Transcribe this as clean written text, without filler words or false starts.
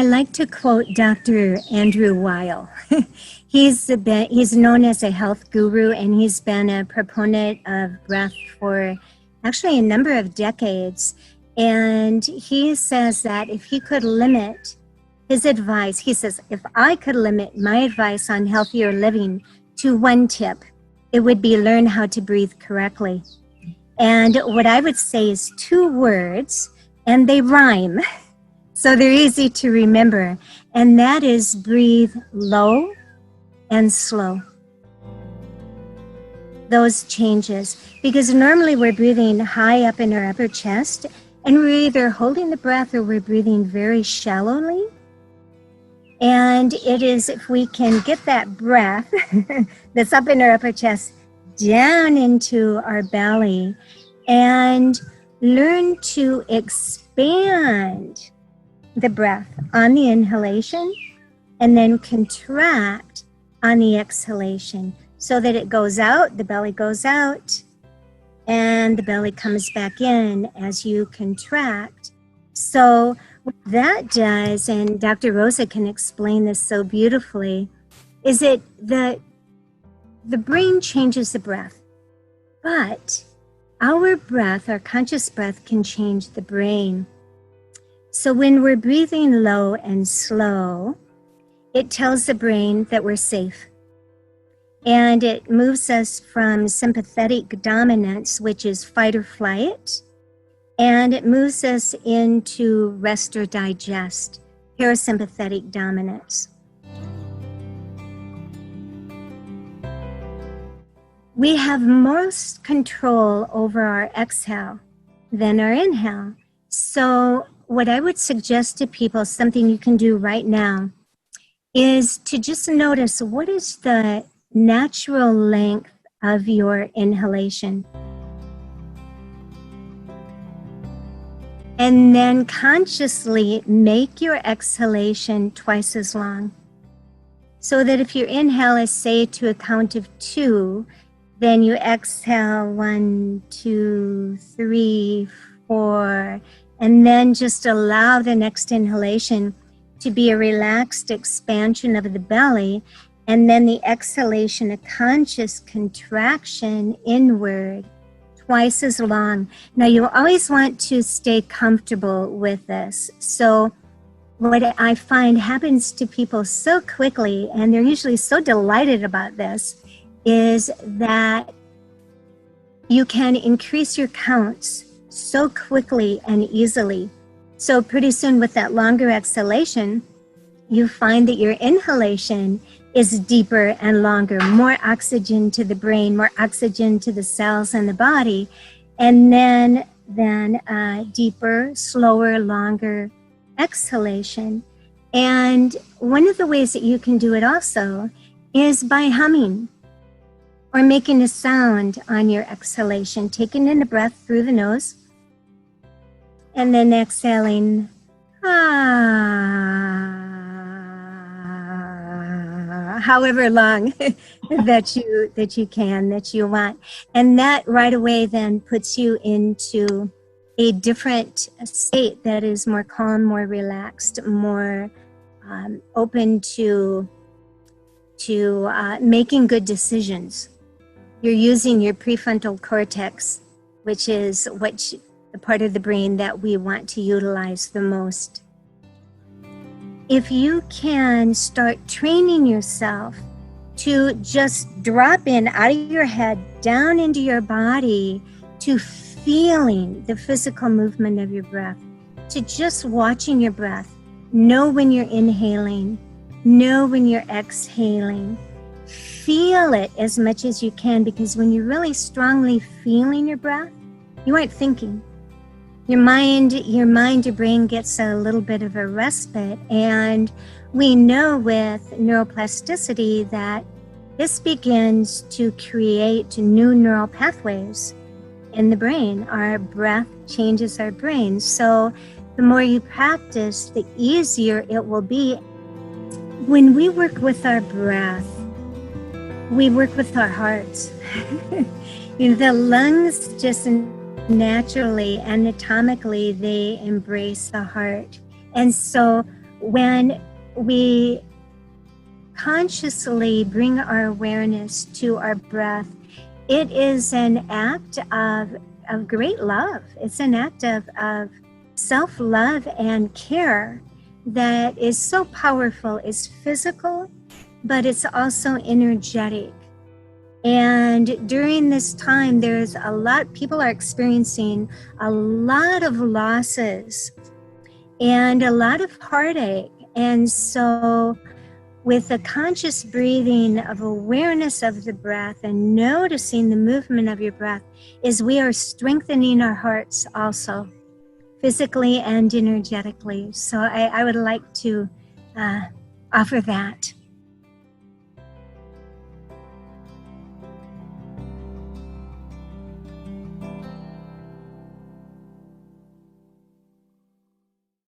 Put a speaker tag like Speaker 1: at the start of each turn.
Speaker 1: I like to quote Dr. Andrew Weil. He's known as a health guru, and he's been a proponent of breath for actually a number of decades. And he says that if he could limit his advice, he says, if I could limit my advice on healthier living to one tip, it would be learn how to breathe correctly. And what I would say is 2 words, and they rhyme. So they're easy to remember, and that is breathe low and slow. Those changes, because normally we're breathing high up in our upper chest, and we're either holding the breath or we're breathing very shallowly. And it is if we can get that breath that's up in our upper chest down into our belly and learn to expand the breath on the inhalation and then contract on the exhalation so that it goes out, the belly goes out, and the belly comes back in as you contract. So what that does, and Dr. Rosa can explain this so beautifully, is that the brain changes the breath, but our breath, our conscious breath, can change the brain. So when we're breathing low and slow, it tells the brain that we're safe. And it moves us from sympathetic dominance, which is fight or flight, and it moves us into rest or digest, parasympathetic dominance. We have most control over our exhale than our inhale. So what I would suggest to people, something you can do right now, is to just notice what is the natural length of your inhalation. And then consciously make your exhalation twice as long. So that if your inhale is, say, to a count of 2, then you exhale 1, 2, 3, 4, and then just allow the next inhalation to be a relaxed expansion of the belly, and then the exhalation, a conscious contraction inward, twice as long. Now, you always want to stay comfortable with this. So what I find happens to people so quickly, and they're usually so delighted about this, is that you can increase your counts so quickly and easily. So pretty soon with that longer exhalation, you find that your inhalation is deeper and longer, more oxygen to the brain, more oxygen to the cells in the body, and then deeper, slower, longer exhalation. And one of the ways that you can do it also is by humming or making a sound on your exhalation, taking in a breath through the nose, and then exhaling, however long that you want. And that right away then puts you into a different state that is more calm, more relaxed, more open to making good decisions. You're using your prefrontal cortex, which is the part of the brain that we want to utilize the most. If you can start training yourself to just drop in out of your head, down into your body, to feeling the physical movement of your breath, to just watching your breath, know when you're inhaling, know when you're exhaling, feel it as much as you can, because when you're really strongly feeling your breath, you aren't thinking. Your brain gets a little bit of a respite. And we know with neuroplasticity that this begins to create new neural pathways in the brain. Our breath changes our brain. So the more you practice, the easier it will be. When we work with our breath, we work with our hearts. The lungs just naturally, anatomically, they embrace the heart. And so when we consciously bring our awareness to our breath, it is an act of great love. It's an act of self-love and care that is so powerful. It's physical, but it's also energetic. And during this time, there's a lot, people are experiencing a lot of losses and a lot of heartache. And so with the conscious breathing of awareness of the breath and noticing the movement of your breath, is we are strengthening our hearts also, physically and energetically. So I would like to offer that.